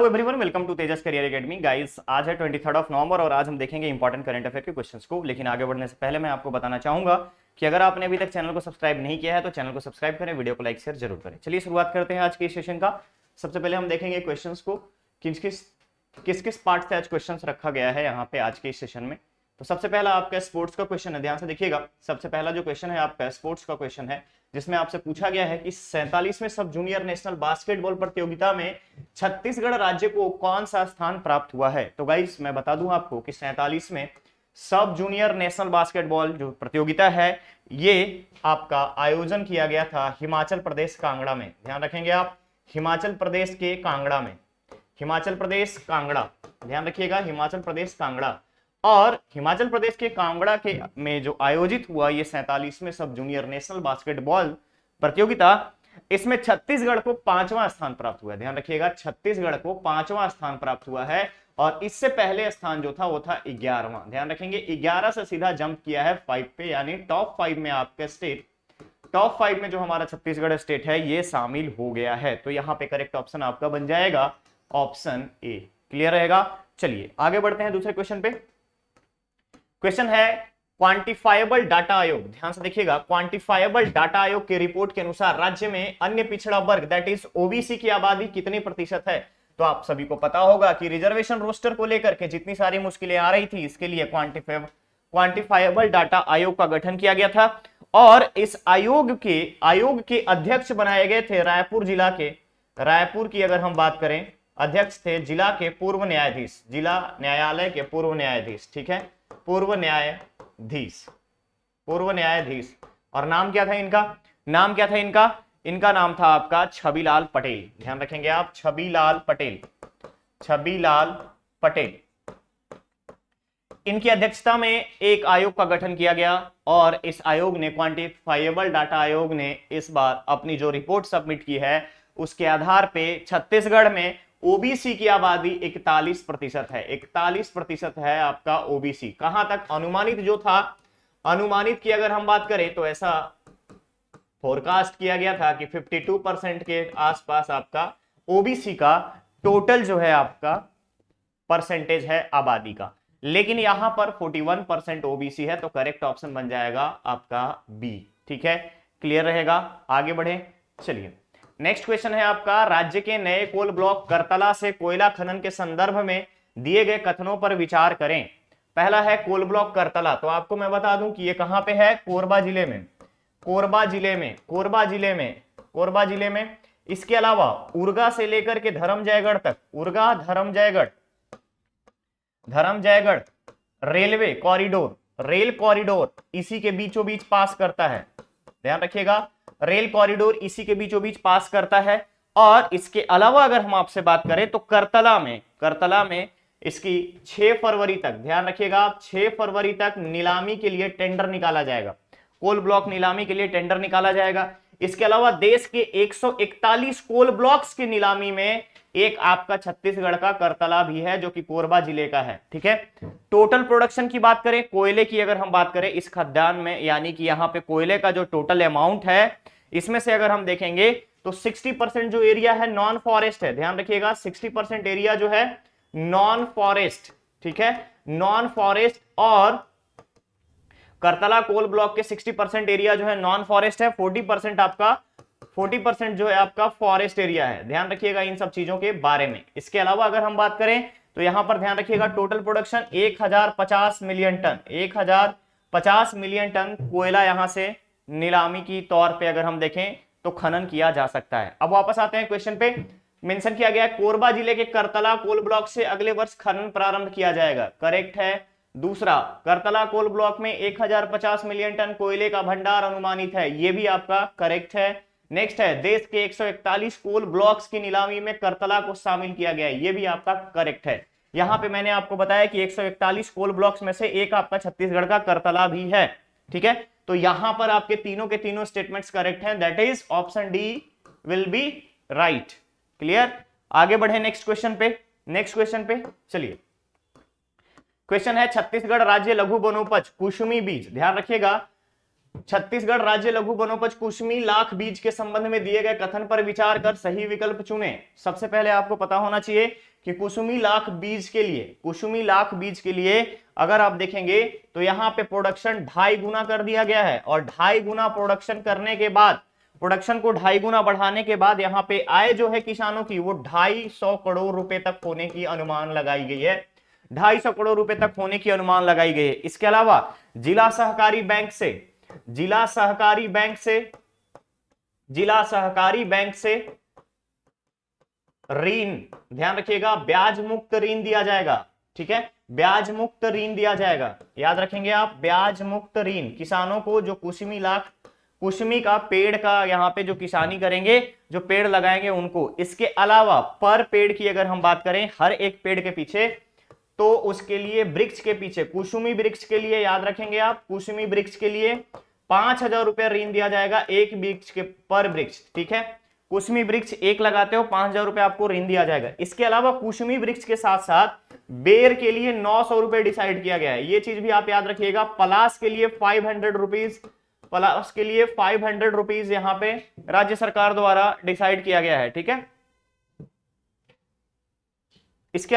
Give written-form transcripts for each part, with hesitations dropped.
Everyone, welcome to Tejas career academy. Guys, आज है 23 November और आज हम देखेंगे इंपॉर्टेंट करंट अफेयर के क्वेश्चंस को। लेकिन आगे बढ़ने से पहले मैं आपको बताना चाहूंगा कि अगर आपने अभी तक चैनल को सब्सक्राइब नहीं किया है तो चैनल को सब्सक्राइब करें, वीडियो को लाइक शेयर जरूर करें। चलिए शुरुआत करते हैं आज के सेशन का। सबसे पहले हम देखेंगे क्वेश्चंस को, किस किस पार्ट से आज क्वेश्चन रखा गया है यहाँ पे आज के सेशन में। तो सबसे पहला आपका स्पोर्ट्स का क्वेश्चन है, ध्यान से देखिएगा। सबसे पहला जो क्वेश्चन है आपका स्पोर्ट्स का क्वेश्चन है, जिसमें आपसे पूछा गया है कि 47वें सब जूनियर नेशनल बास्केटबॉल प्रतियोगिता में छत्तीसगढ़ राज्य को कौन सा स्थान प्राप्त हुआ है। तो गाइस मैं बता दूं आपको कि 47वें सब जूनियर नेशनल बास्केटबॉल जो प्रतियोगिता है ये आपका आयोजन किया गया था हिमाचल प्रदेश कांगड़ा में। ध्यान रखेंगे आप, हिमाचल प्रदेश के कांगड़ा में, हिमाचल प्रदेश कांगड़ा, ध्यान रखिएगा, हिमाचल प्रदेश कांगड़ा। और हिमाचल प्रदेश के कांगड़ा के में जो आयोजित हुआ ये 47वें सब जूनियर नेशनल बास्केटबॉल प्रतियोगिता, इसमें छत्तीसगढ़ को 5वां स्थान प्राप्त हुआ है। ध्यान रखिएगा, छत्तीसगढ़ को 5वां स्थान प्राप्त हुआ है और इससे पहले स्थान जो था वो था 11वां। ध्यान रखेंगे, 11 से सीधा जंप किया है 5 पे, यानी टॉप 5 में आपके स्टेट, टॉप 5 में जो हमारा छत्तीसगढ़ स्टेट है ये शामिल हो गया है। तो यहाँ पे करेक्ट ऑप्शन आपका बन जाएगा ऑप्शन ए। क्लियर रहेगा। चलिए आगे बढ़ते हैं दूसरे क्वेश्चन पे। क्वेश्चन है क्वांटिफाइबल डाटा आयोग, ध्यान से देखिएगा। क्वांटिफाइबल डाटा आयोग की रिपोर्ट के अनुसार राज्य में अन्य पिछड़ा वर्ग दैट इज ओबीसी की आबादी कितने प्रतिशत है। तो आप सभी को पता होगा कि रिजर्वेशन रोस्टर को लेकर के जितनी सारी मुश्किलें आ रही थी, इसके लिए क्वांटिफाइबल डाटा आयोग का गठन किया गया था और इस आयोग के अध्यक्ष बनाए गए थे रायपुर जिला के, रायपुर की अगर हम बात करें, अध्यक्ष थे जिला के पूर्व न्यायाधीश, जिला न्यायालय के पूर्व न्यायाधीश, ठीक है, पूर्व न्यायाधीश, पूर्व न्यायाधीश। और नाम क्या था इनका, नाम क्या था इनका, इनका नाम था आपका छबीलाल पटेल। ध्यान रखेंगे आप, छबीलाल पटेल, छबीलाल पटेल। इनकी अध्यक्षता में एक आयोग का गठन किया गया और इस आयोग ने, क्वांटिफाइबल डाटा आयोग ने इस बार अपनी जो रिपोर्ट सबमिट की है उसके आधार पे छत्तीसगढ़ में ओबीसी की आबादी 41% है, 41% है आपका ओबीसी। कहां तक अनुमानित जो था, अनुमानित की अगर हम बात करें तो ऐसा फोरकास्ट किया गया था कि 52% के आसपास आपका ओबीसी का टोटल जो है आपका परसेंटेज है आबादी का, लेकिन यहां पर 41% ओबीसी है। तो करेक्ट ऑप्शन बन जाएगा आपका बी। ठीक है, क्लियर रहेगा। आगे बढ़े, चलिए नेक्स्ट क्वेश्चन है आपका, राज्य के नए कोल ब्लॉक करतला से कोयला खनन के संदर्भ में दिए गए कथनों पर विचार करें। पहला है कोल ब्लॉक करतला, तो आपको मैं बता दूं कि ये कहां पे है, कोरबा जिले में, कोरबा जिले में, कोरबा जिले में, कोरबा जिले में। इसके अलावा उर्गा से लेकर के धर्मजयगढ़ तक, Urga Dharamjaigarh, Dharamjaigarh railway corridor, rail corridor इसी के बीचों बीच पास करता है। ध्यान रखिएगा, रेल कॉरिडोर इसी के बीचों बीच पास करता है। और इसके अलावा अगर हम आपसे बात करें तो करतला में, करतला में इसकी 6 फरवरी तक, ध्यान रखिएगा आप, 6 फरवरी तक नीलामी के लिए टेंडर निकाला जाएगा, कोल ब्लॉक नीलामी के लिए टेंडर निकाला जाएगा। इसके अलावा देश के 141 कोल ब्लॉक्स की नीलामी में एक आपका छत्तीसगढ़ का करतला भी है जो कि कोरबा जिले का है। ठीक है, टोटल प्रोडक्शन की बात करें, कोयले की अगर हम बात करें इस खदान में, यानी कि यहां पे कोयले का जो टोटल अमाउंट है इसमें से अगर हम देखेंगे तो 60% जो एरिया है नॉन फॉरेस्ट है। ध्यान रखिएगा, 60% एरिया जो है नॉन फॉरेस्ट, ठीक है, नॉन फॉरेस्ट। और करतला कोल ब्लॉक के 60% एरिया जो है नॉन फॉरेस्ट है, 40% आपका, 40% जो है आपका फॉरेस्ट एरिया है। ध्यान रखिएगा इन सब चीजों के बारे में। इसके अलावा अगर हम बात करें तो यहां पर ध्यान रखिएगा total production 1050 million ton, 1050 million ton कोयला यहां से नीलामी की तौर पे अगर हम देखें तो खनन किया जा सकता है। अब वापस आते हैं क्वेश्चन पे। मेंशन किया गया है कोरबा जिले के करतला कोल ब्लॉक से अगले वर्ष खनन प्रारंभ किया जाएगा, करेक्ट है। दूसरा, करतला कोल ब्लॉक में 1050 मिलियन टन कोयले का भंडार अनुमानित है, यह भी आपका करेक्ट है। नेक्स्ट है, देश के 141 कोल ब्लॉक्स की नीलामी में करतला को शामिल किया गया है, यह भी आपका करेक्ट है। यहां पे मैंने आपको बताया कि 141 कोल ब्लॉक्स में से एक आपका छत्तीसगढ़ का करतला भी है। ठीक है, तो यहां पर आपके तीनों के तीनों स्टेटमेंट्स करेक्ट हैं, that is option D will be right. Clear, आगे बढ़े नेक्स्ट क्वेश्चन पे, नेक्स्ट क्वेश्चन पे चलिए। क्वेश्चन है छत्तीसगढ़ राज्य लघु वनोपज कुसुमी बीज, ध्यान रखिएगा, छत्तीसगढ़ राज्य लघु वनोपज कुसुमी लाख बीज के संबंध में दिए गए कथन पर विचार कर सही विकल्प चुने। सबसे पहले आपको पता होना चाहिए कि कुसुमी लाख बीज के लिए, कुसुमी लाख बीज के लिए अगर आप देखेंगे तो यहां पे प्रोडक्शन 2.5 गुना कर दिया गया है, और 2.5 गुना प्रोडक्शन करने के बाद, प्रोडक्शन को 2.5 गुना बढ़ाने के बाद यहाँ पे आय जो है किसानों की वो 250 करोड़ रुपए तक होने की अनुमान लगाई गई है, 250 करोड़ रुपए तक होने की अनुमान लगाई गई है। इसके अलावा जिला सहकारी बैंक से, जिला सहकारी बैंक से, जिला सहकारी बैंक से ऋण, ध्यान रखिएगा, ब्याज मुक्त ऋण दिया जाएगा, ठीक है, ब्याज मुक्त ऋण दिया जाएगा, याद रखेंगे आप, ब्याज मुक्त ऋण किसानों को जो कुसुमी लाख, कुसुमी का पेड़ का यहाँ पे जो किसानी करेंगे, जो पेड़ लगाएंगे उनको। इसके अलावा पर पेड़ की अगर हम बात करें, हर एक पेड़ के पीछे, तो उसके लिए वृक्ष के पीछे, कुसुमी वृक्ष के लिए याद रखेंगे आप, कुसुमी वृक्ष के लिए 5,000 रुपए ऋण दिया जाएगा एक वृक्ष के, पर वृक्ष, ठीक है, कुसुमी वृक्ष एक लगाते हो 5,000 रुपए आपको ऋण दिया जाएगा। इसके अलावा कुसुमी वृक्ष के साथ साथ बेर के लिए 900 रुपए डिसाइड किया गया है, ये चीज भी आप याद रखिएगा। पलास के लिए 500 रुपीज, पलास के लिए 500 रुपीज यहाँ पे राज्य सरकार द्वारा डिसाइड किया गया है, ठीक है। इसके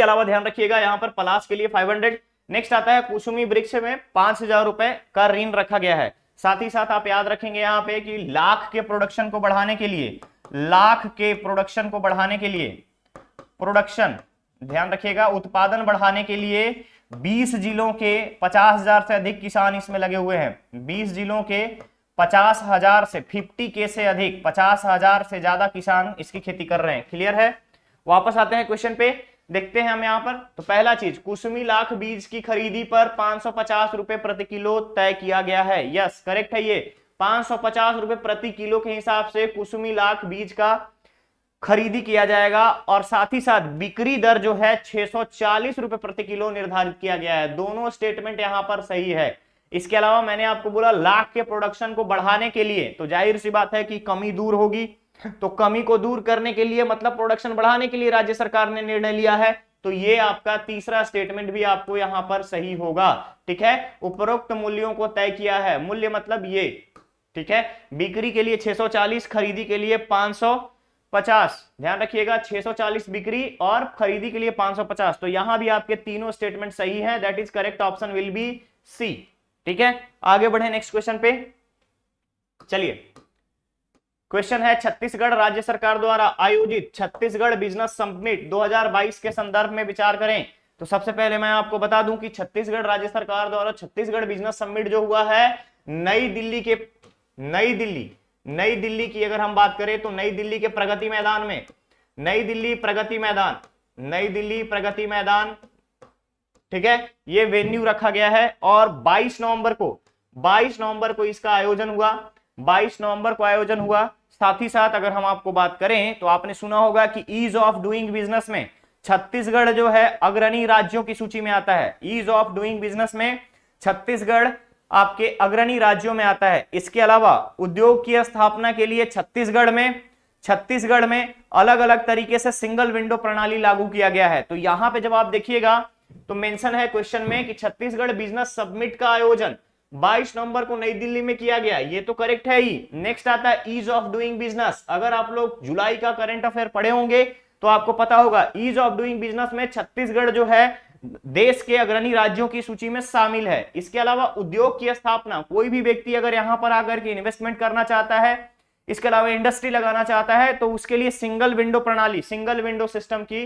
अलावा ध्यान रखिएगा यहाँ पर पलास के लिए 500। नेक्स्ट आता है कुसुमी वृक्ष में 5,000 रुपए का ऋण रखा गया है। साथ ही साथ आप याद रखेंगे यहाँ पे कि लाख के प्रोडक्शन को बढ़ाने के लिए, लाख के प्रोडक्शन को बढ़ाने के लिए, प्रोडक्शन ध्यान रखिएगा, उत्पादन बढ़ाने के लिए 20 जिलों के 50,000 से अधिक किसान इसमें लगे हुए हैं। 20 जिलों के 50,000 से 50K से अधिक, 50,000 से ज्यादा किसान इसकी खेती कर रहे हैं। क्लियर है? वापस आते हैं क्वेश्चन पे, देखते हैं हम यहाँ पर। तो पहला चीज, कुसुमी लाख बीज की खरीदी पर 550 रुपए प्रति किलो तय किया गया है। यस, करेक्ट है ये, 550 रुपए प्रति किलो के हिसाब से कुसुमी लाख बीज का खरीदी किया जाएगा, और साथ ही साथ बिक्री दर जो है 640 रुपए प्रति किलो निर्धारित किया गया है। दोनों स्टेटमेंट यहां पर सही है। इसके अलावा मैंने आपको बोला लाख के प्रोडक्शन को बढ़ाने के लिए, तो जाहिर सी बात है कि कमी दूर होगी, तो कमी को दूर करने के लिए मतलब प्रोडक्शन बढ़ाने के लिए राज्य सरकार ने निर्णय लिया है। तो ये आपका तीसरा स्टेटमेंट भी आपको यहां पर सही होगा, ठीक है। उपरोक्त मूल्यों को तय किया है, मूल्य मतलब ये, ठीक है। बिक्री के लिए 640, खरीदी के लिए 550, ध्यान रखिएगा, 640 बिक्री और खरीदी के लिए 550। तो यहां भी आपके तीनों स्टेटमेंट सही हैं, that is correct, option will be C, ठीक है। आगे बढ़े नेक्स्ट क्वेश्चन पे, चलिए। क्वेश्चन है, छत्तीसगढ़ राज्य सरकार द्वारा आयोजित छत्तीसगढ़ बिजनेस समिट 2022 के संदर्भ में विचार करें। तो सबसे पहले मैं आपको बता दूं कि छत्तीसगढ़ राज्य सरकार द्वारा छत्तीसगढ़ बिजनेस समिट जो हुआ है नई दिल्ली की अगर हम बात करें तो नई दिल्ली के प्रगति मैदान में, नई दिल्ली प्रगति मैदान, ठीक है, ये वेन्यू रखा गया है। और 22 नवंबर को इसका आयोजन हुआ, 22 नवंबर को आयोजन हुआ। साथ ही साथ अगर हम आपको बात करें तो आपने सुना होगा कि ईज ऑफ डूइंग बिजनेस में छत्तीसगढ़ जो है अग्रणी राज्यों की सूची में आता है। ईज ऑफ डूइंग बिजनेस में छत्तीसगढ़ आपके अग्रणी राज्यों में आता है। इसके अलावा उद्योग की स्थापना के लिए छत्तीसगढ़ में अलग अलग तरीके से सिंगल विंडो प्रणाली लागू किया गया है। तो यहां पे जब आप देखिएगा तो मेंशन है क्वेश्चन में कि छत्तीसगढ़ बिजनेस समिट का आयोजन 22 नवंबर को नई दिल्ली में किया गया, ये तो करेक्ट है ही। नेक्स्ट आता है ईज ऑफ डूइंग बिजनेस। अगर आप लोग जुलाई का करंट अफेयर पढ़े होंगे तो आपको पता होगा ईज ऑफ डूइंग बिजनेस में छत्तीसगढ़ जो है देश के अग्रणी राज्यों की सूची में शामिल है। इसके अलावा उद्योग की स्थापना, कोई भी व्यक्ति अगर यहां पर आकर के इन्वेस्टमेंट करना चाहता है, इसके अलावा इंडस्ट्री लगाना चाहता है, तो उसके लिए सिंगल विंडो प्रणाली, सिंगल विंडो सिस्टम की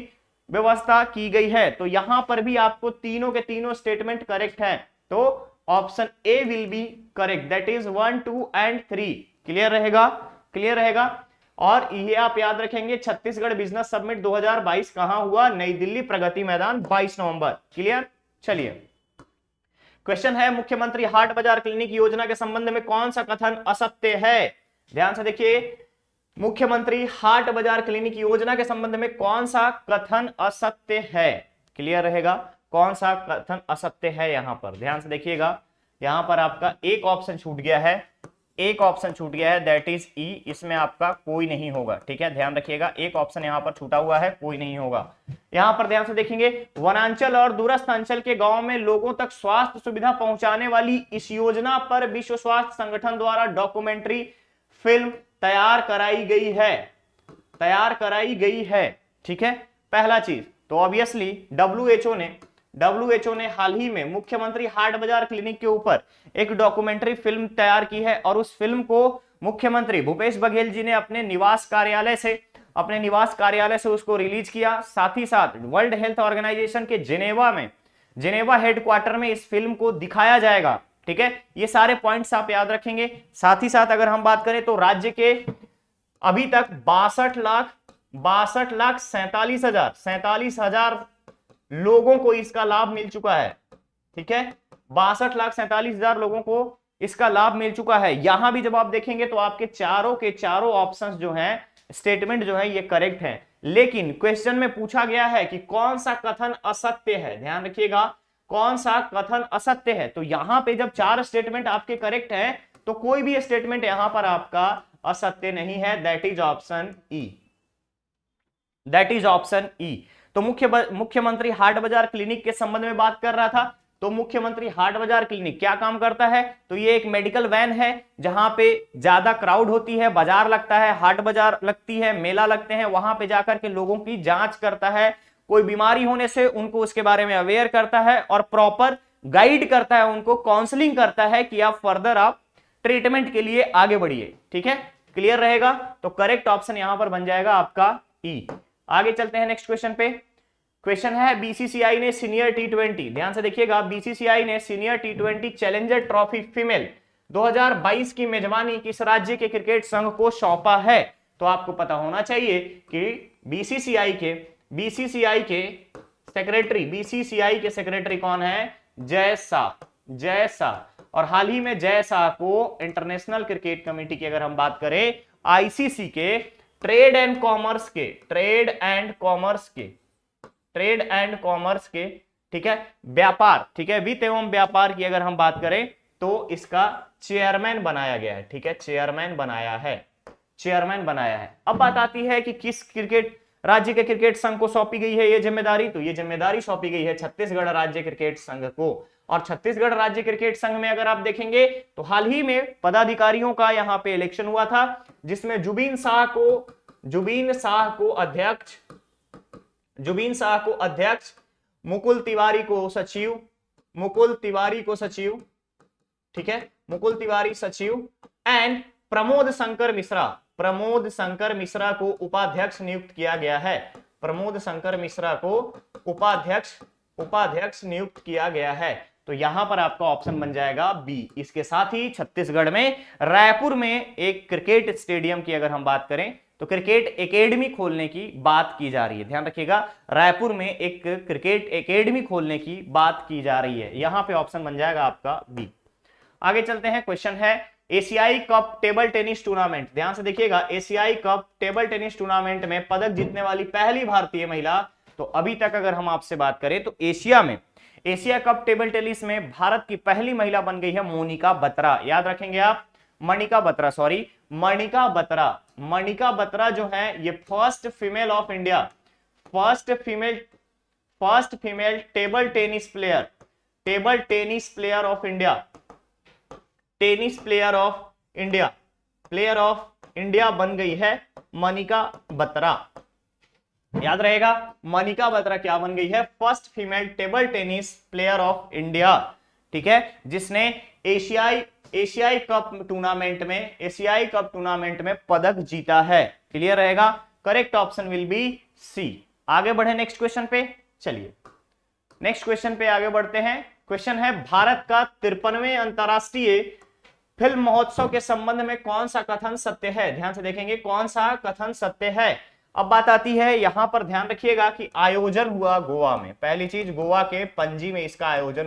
व्यवस्था की गई है। तो यहां पर भी आपको तीनों के तीनों स्टेटमेंट करेक्ट है। तो option A will be correct, that is 1, 2 and 3। Clear रहेगा। और ये आप याद रखेंगे, छत्तीसगढ़ बिजनेस समिट 2022 कहां हुआ? नई दिल्ली प्रगति मैदान, 22 नवंबर। क्लियर। चलिए, क्वेश्चन है, मुख्यमंत्री हाट बाजार क्लिनिक योजना के संबंध में कौन सा कथन असत्य है? ध्यान से देखिए, मुख्यमंत्री हाट बाजार क्लिनिक योजना के संबंध में कौन सा कथन असत्य है? क्लियर रहेगा, कौन सा कथन असत्य है? यहां पर ध्यान से देखिएगा, यहां पर आपका एक ऑप्शन छूट गया है, दैट इज ई। इसमें आपका कोई नहीं होगा, ठीक है, ध्यान रखिएगा, एक ऑप्शन यहां पर छूटा हुआ है, कोई नहीं होगा। यहां पर ध्यान से देखेंगे, वनांचल और दूरस्थ अंचल के गांव में लोगों तक स्वास्थ्य सुविधा पहुंचाने वाली इस योजना पर विश्व स्वास्थ्य संगठन द्वारा डॉक्यूमेंट्री फिल्म तैयार कराई गई है। ठीक है, पहला चीज। तो ऑब्वियसली डब्ल्यूएचओ ने हाल ही में मुख्यमंत्री हाट बाजार क्लिनिक के ऊपर एक डॉक्यूमेंट्री फिल्म तैयार की है और उस फिल्म को मुख्यमंत्री भूपेश बघेल जी ने अपने निवास कार्यालय से उसको रिलीज किया। साथ ही साथ वर्ल्ड हेल्थ ऑर्गेनाइजेशन के जेनेवा हेडक्वार्टर में इस फिल्म को दिखाया जाएगा। ठीक है, ये सारे पॉइंट्स आप याद रखेंगे। साथ ही साथ अगर हम बात करें तो राज्य के अभी तक 62,47,हजार लोगों को इसका लाभ मिल चुका है। ठीक है, 62,47,हजार लोगों को इसका लाभ मिल चुका है। यहां भी जब आप देखेंगे तो आपके चारों के चारों ऑप्शंस जो हैं, स्टेटमेंट जो है ये करेक्ट है। लेकिन क्वेश्चन में पूछा गया है कि कौन सा कथन असत्य है। ध्यान रखिएगा, कौन सा कथन असत्य है। तो यहां पे जब 4 स्टेटमेंट आपके करेक्ट है तो कोई भी स्टेटमेंट यहां पर आपका असत्य नहीं है। That is option E. तो मुख्यमंत्री हाट बाजार क्लिनिक के संबंध में बात कर रहा था। तो मुख्यमंत्री हाट बाजार क्लिनिक क्या काम करता है? तो ये एक मेडिकल वैन है जहां पे ज्यादा क्राउड होती है, बाजार लगता है, हाट बाजार लगती है, मेला लगते हैं, वहां पे जाकर के लोगों की जांच करता है। कोई बीमारी होने से उनको उसके बारे में अवेयर करता है और प्रॉपर गाइड करता है, उनको काउंसलिंग करता है कि आप फर्दर आप ट्रीटमेंट के लिए आगे बढ़िए। ठीक है, क्लियर रहेगा। तो करेक्ट ऑप्शन यहां पर बन जाएगा आपका ई। आगे चलते हैं नेक्स्ट क्वेश्चन पे। क्वेश्चन है बीसीसीआई ने सीनियर टी20, ध्यान से देखिएगा, बीसीसीआई ने सीनियर टी20 चैलेंजर ट्रॉफी फीमेल 2022 की मेजबानी किस राज्य के क्रिकेट संघ को सौंपा है? तो आपको पता होना चाहिए कि बीसीसीआई के सेक्रेटरी कौन है? जय शाह। और हाल ही में जय शाह को इंटरनेशनल क्रिकेट कमेटी की अगर हम बात करें, आईसीसी के ट्रेड एंड कॉमर्स के ठीक है, व्यापार, ठीक है, वित्त एवं व्यापार की अगर हम बात करें तो इसका चेयरमैन बनाया गया है। ठीक है, चेयरमैन बनाया है। अब बात आती है कि किस राज्य के क्रिकेट संघ को सौंपी गई है ये जिम्मेदारी? तो ये जिम्मेदारी सौंपी गई है छत्तीसगढ़ राज्य क्रिकेट संघ को। और छत्तीसगढ़ राज्य क्रिकेट संघ में अगर आप देखेंगे तो हाल ही में पदाधिकारियों का यहां पे इलेक्शन हुआ था, जिसमें जुबीन शाह को अध्यक्ष, मुकुल तिवारी को सचिव, ठीक है, मुकुल तिवारी सचिव एंड प्रमोद शंकर मिश्रा को उपाध्यक्ष नियुक्त किया गया है। प्रमोद शंकर मिश्रा को उपाध्यक्ष नियुक्त किया गया है। तो यहां पर आपका ऑप्शन बन जाएगा बी। इसके साथ ही छत्तीसगढ़ में रायपुर में एक क्रिकेट स्टेडियम की अगर हम बात करें तो क्रिकेट एकेडमी खोलने की बात की जा रही है। ध्यान रखिएगा, रायपुर में एक क्रिकेट एकेडमी खोलने की बात की जा रही है। यहां पे ऑप्शन बन जाएगा आपका बी। आगे चलते हैं, क्वेश्चन है एशियाई कप टेबल टेनिस टूर्नामेंट। ध्यान से देखिएगा, एशियाई कप टेबल टेनिस टूर्नामेंट में पदक जीतने वाली पहली भारतीय महिला। तो अभी तक अगर हम आपसे बात करें तो एशिया कप टेबल टेनिस में भारत की पहली महिला बन गई है मोनिका बत्रा। याद रखेंगे आप, मणिका बत्रा जो है ये first female table tennis player of India बन गई है मणिका बत्रा। याद रहेगा, मणिका बत्रा क्या बन गई है? First female table tennis player of India. ठीक है, जिसने एशियाई कप टूर्नामेंट में पदक जीता है। क्लियर रहेगा, correct option will be C. आगे बढ़े नेक्स्ट क्वेश्चन पे। चलिए नेक्स्ट क्वेश्चन पे आगे बढ़ते हैं। क्वेश्चन है भारत का 53वें अंतरराष्ट्रीय फिल्म महोत्सव के संबंध में कौन सा कथन सत्य है? ध्यान से देखेंगे, कौन सा कथन सत्य है। अब बात आती है यहां पर, ध्यान रखिएगा कि आयोजन हुआ गोवा में। पहली चीज, गोवा के पणजी में इसका आयोजन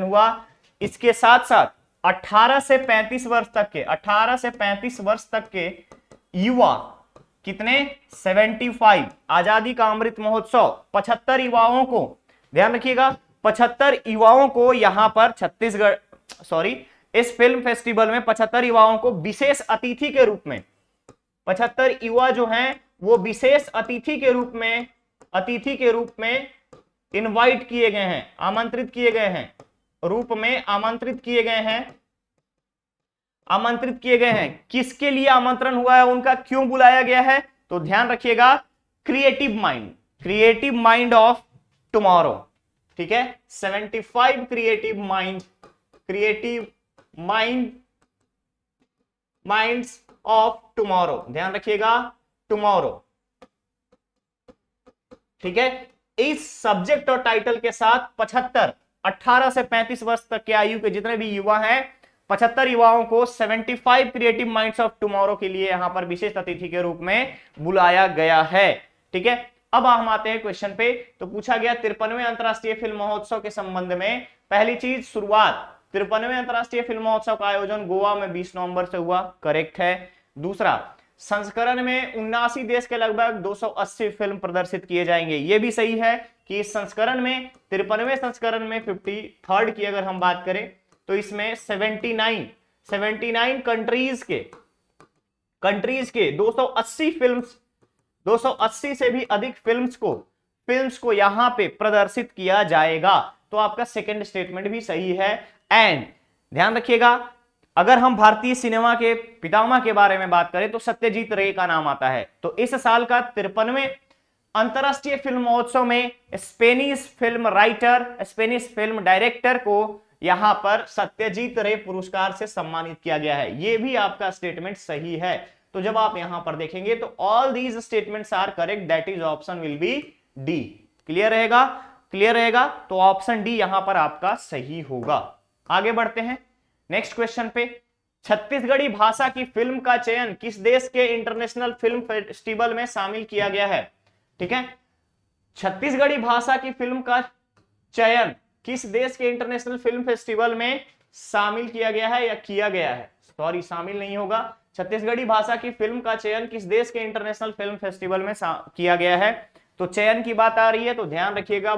हुआ। इसके साथ साथ 18 से 35 वर्ष तक के युवा कितने? 75। आजादी का अमृत महोत्सव 75 युवाओं को, ध्यान रखिएगा, 75 युवाओं को यहां पर इस फिल्म फेस्टिवल में 75 युवाओं को विशेष अतिथि के रूप में, 75 युवा जो हैं वो विशेष अतिथि के रूप में इनवाइट किए गए हैं, आमंत्रित किए गए हैं। किसके लिए आमंत्रण हुआ है, उनका क्यों बुलाया गया है? तो ध्यान रखिएगा, क्रिएटिव माइंड ऑफ टुमारो, ठीक है, 75 क्रिएटिव माइंड्स ऑफ टुमारो, ध्यान रखिएगा, टुमारो, ठीक है। इस सब्जेक्ट और टाइटल के साथ 75 18 से 35 वर्ष तक के आयु के जितने भी युवा हैं, 75 युवाओं को 75 क्रिएटिव माइंड्स ऑफ टुमारो के लिए यहां पर विशेष अतिथि के रूप में बुलाया गया है, ठीक है। अब हम आते हैं क्वेश्चन पे। तो पूछा गया 53वें अंतरराष्ट्रीय फिल्म महोत्सव के संबंध में, पहली चीज शुरुआत, 53वें अंतरराष्ट्रीय फिल्म महोत्सव का आयोजन गोवा में 20 नवंबर से हुआ, करेक्ट है। दूसरा, संस्करण में 79 देश के लगभग 280 फिल्म प्रदर्शित किए जाएंगे, यह भी सही है कि इस संस्करण में 53वें संस्करण में 53rd की अगर हम बात करें तो इसमें 79 कंट्रीज के 280 से भी अधिक फिल्म्स को यहां पे प्रदर्शित किया जाएगा। तो आपका सेकंड स्टेटमेंट भी सही है। एंड ध्यान रखिएगा, अगर हम भारतीय सिनेमा के पितामह के बारे में बात करें तो सत्यजीत रे का नाम आता है। तो इस साल का 53वें अंतरराष्ट्रीय फिल्म महोत्सव में स्पेनिश फिल्म डायरेक्टर को यहां पर सत्यजीत रे पुरस्कार से सम्मानित किया गया है। यह भी आपका स्टेटमेंट सही है। तो जब आप यहां पर देखेंगे तो all these statements are correct, that is option will be D. Clear रहेगा, तो ऑप्शन डी यहां पर आपका सही होगा। आगे बढ़ते हैं नेक्स्ट क्वेश्चन पे। छत्तीसगढ़ी भाषा की फिल्म का चयन किस देश के इंटरनेशनल फिल्म फेस्टिवल में शामिल किया गया है, ठीक है। छत्तीसगढ़ी भाषा की फिल्म का चयन किस देश के इंटरनेशनल फिल्म फेस्टिवल में शामिल किया गया है या किया गया है, सॉरी शामिल नहीं होगा। छत्तीसगढ़ी भाषा की फिल्म का चयन किस देश के इंटरनेशनल फिल्म फेस्टिवल में किया गया है। तो चयन की बात आ रही है तो ध्यान रखिएगा,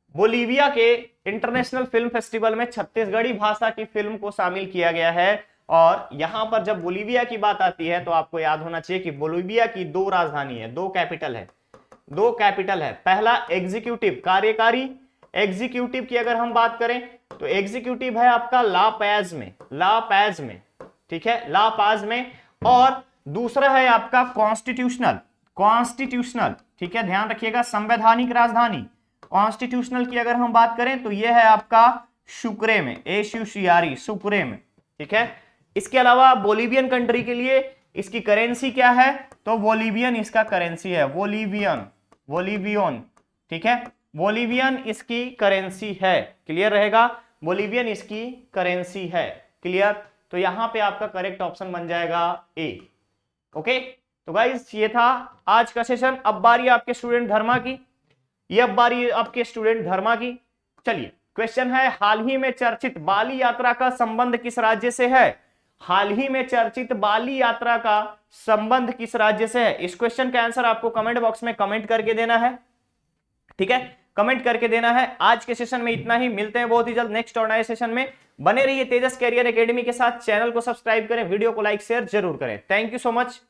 बोलीविया के इंटरनेशनल फिल्म फेस्टिवल में छत्तीसगढ़ी भाषा की फिल्म को शामिल किया गया है। और यहां पर जब बोलीविया की बात आती है तो आपको याद होना चाहिए कि बोलीविया की 2 राजधानी है, 2 कैपिटल है। पहला एग्जीक्यूटिव, कार्यकारी एग्जीक्यूटिव की अगर हम बात करें तो एग्जीक्यूटिव है आपका ला पैज में, ठीक है, ला पाज में। और दूसरा है आपका कॉन्स्टिट्यूशनल, ठीक है, ध्यान रखिएगा, संवैधानिक राजधानी। कॉन्स्टिट्यूशनल की अगर हम बात करें तो यह है आपका सुक्रे में, SUCRE, सुक्रे में, ठीक है। इसके अलावा बोलीवियन कंट्री के लिए इसकी करेंसी क्या है, तो बोलीवियन इसका करेंसी है, बोलीवियन, ठीक है, बोलीवियन इसकी करेंसी है। क्लियर रहेगा, बोलीवियन इसकी करेंसी है। क्लियर, तो यहां पे आपका करेक्ट ऑप्शन बन जाएगा ए। ओके, तो गाइस ये था आज का सेशन। अब बारी आपके स्टूडेंट धर्मा की, चलिए क्वेश्चन है, हाल ही में चर्चित बाली यात्रा का संबंध किस राज्य से है। हाल ही में चर्चित बाली यात्रा का संबंध किस राज्य से है। इस क्वेश्चन का आंसर आपको कमेंट बॉक्स में कमेंट करके देना है, ठीक है, कमेंट करके देना है। आज के सेशन में इतना ही, मिलते हैं बहुत ही जल्द नेक्स्ट और नए सेशन में। बने रहिए तेजस कैरियर एकेडमी के साथ, चैनल को सब्सक्राइब करें, वीडियो को लाइक शेयर जरूर करें। Thank you so much.